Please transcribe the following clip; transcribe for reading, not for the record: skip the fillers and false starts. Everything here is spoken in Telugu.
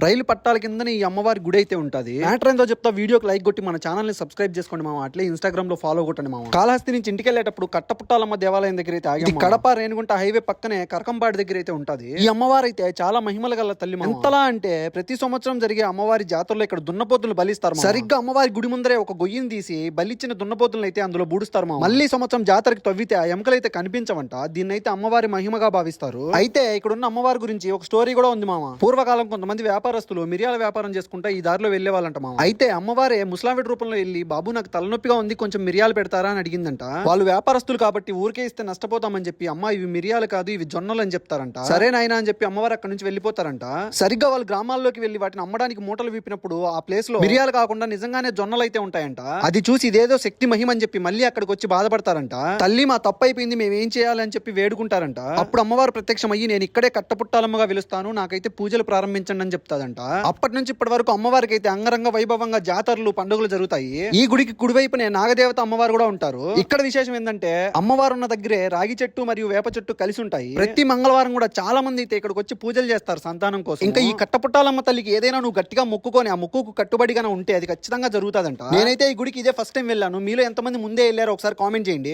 రైలు పట్టాల కింద ఈ అమ్మవారి గుడి అయితే ఉంటది. మ్యాటర్ ఏందో చెప్తా, వీడియోకి లైక్ కొట్టి మన ఛానల్ ని సబ్స్క్రైబ్ చేసుకోండి మామ. అట్లే ఇన్స్టాగ్రామ్ లో ఫాలో కొట్టండి మామ. కాళహస్తి నుంచి ఇంటికి వెళ్ళేటప్పుడు కట్టపుట్టాలమ్మ దేవాలయం దగ్గర అయితే ఆగి, కడప రేణుగుంట హైవే పక్కనే కరకంబాడి దగ్గర అయితే ఉంటది. ఈ అమ్మవారు అయితే చాలా మహిమలు గల తల్లి. ఎంతలా అంటే ప్రతి సంవత్సరం జరిగే అమ్మవారి జాతరలో ఇక్కడ దున్నపోతులు బలిస్తారు. సరిగ్గా అమ్మవారి గుడి ముందరే ఒక గొయ్యిని తీసి బలిచ్చిన దున్నపోతులను అయితే అందులో బూడుస్తారు మామ. మళ్ళీ సంవత్సరం జాతరకి తవ్వితే ఆ ఎముకలు అయితే కనిపించవంట. దీన్ని అయితే అమ్మవారి మహిమగా భావిస్తారు. అయితే ఇక్కడ ఉన్న అమ్మవారి గురించి ఒక స్టోరీ కూడా ఉంది మామ. పూర్వకాలం కొంతమంది వ్యాపారస్తులు మిరియాల వ్యాపారం చేసుకుంటా ఈ దారిలో వెళ్లే వాళ్ళంట మామ. అయితే అమ్మవారే ముసలావిడ రూపంలో వెళ్ళి, బాబు నాకు తలనొప్పిగా ఉంది, కొంచెం మిరియాలు పెడతారా అని అడిగిందంట. వాళ్ళు వ్యాపారస్తులు కాబట్టి ఊరికే ఇస్తే నష్టపోతామని చెప్పి, అమ్మ ఇవి మిరియాలు కాదు ఇవి జొన్నలు అని చెప్తారంట. సరే నాయనా అని చెప్పి అమ్మవారు అక్కడ నుంచి వెళ్ళిపోతారంట. సరిగ్గా వాళ్ళు గ్రామాల్లోకి వెళ్లి వాటిని అమ్మడానికి మూటలు వీపినప్పుడు ఆ ప్లేస్ లో మిరియాలు కాకుండా నిజంగానే జొన్నలు అయితే ఉంటాయంట. అది చూసి ఇదేదో శక్తి మహిమ అని చెప్పి మళ్ళీ అక్కడికి వచ్చి బాధపడతారంట. తల్లి మా తప్పు అయిపోయింది, మేము ఏం చేయాలని చెప్పి వేడుకుంటారంట. అప్పుడు అమ్మవారు ప్రత్యక్షమయ్యి, నేను ఇక్కడే కట్టపుట్టాలమ్మగా వెలుస్తాను, నాకైతే పూజలు ప్రారంభించండి అని చెప్తాదంట. అప్పటి నుంచి ఇప్పటి వరకు అమ్మవారికి అయితే అంగరంగ వైభవంగా జాతరలు పండుగలు జరుగుతాయి. ఈ గుడికి కుడివైపునే నాగదేవత అమ్మవారు కూడా ఉంటారు. ఇక్కడ విశేషం ఏంటంటే అమ్మవారు ఉన్న దగ్గరే రాగి చెట్టు మరియు వేప చెట్టు కలిసి ఉంటాయి. ప్రతి మంగళవారం కూడా చాలా మంది అయితే ఇక్కడికి వచ్చి పూజలు చేస్తారు సంతానం కోసం. ఇంకా ఈ కట్టపుట్టాలమ్మ తల్లికి ఏదైనా నువ్వు గట్టిగా మొక్కుకొని ఆ మొక్కుకు కట్టుబడిగా ఉంటే అది ఖచ్చితంగా జరుగుతుందంట. నేనైతే ఈ గుడికి ఇదే ఫస్ట్ టైం వెళ్ళాను. మీలో ఎంతమంది ముందే వెళ్ళారో ఒకసారి కామెంట్ చేయండి.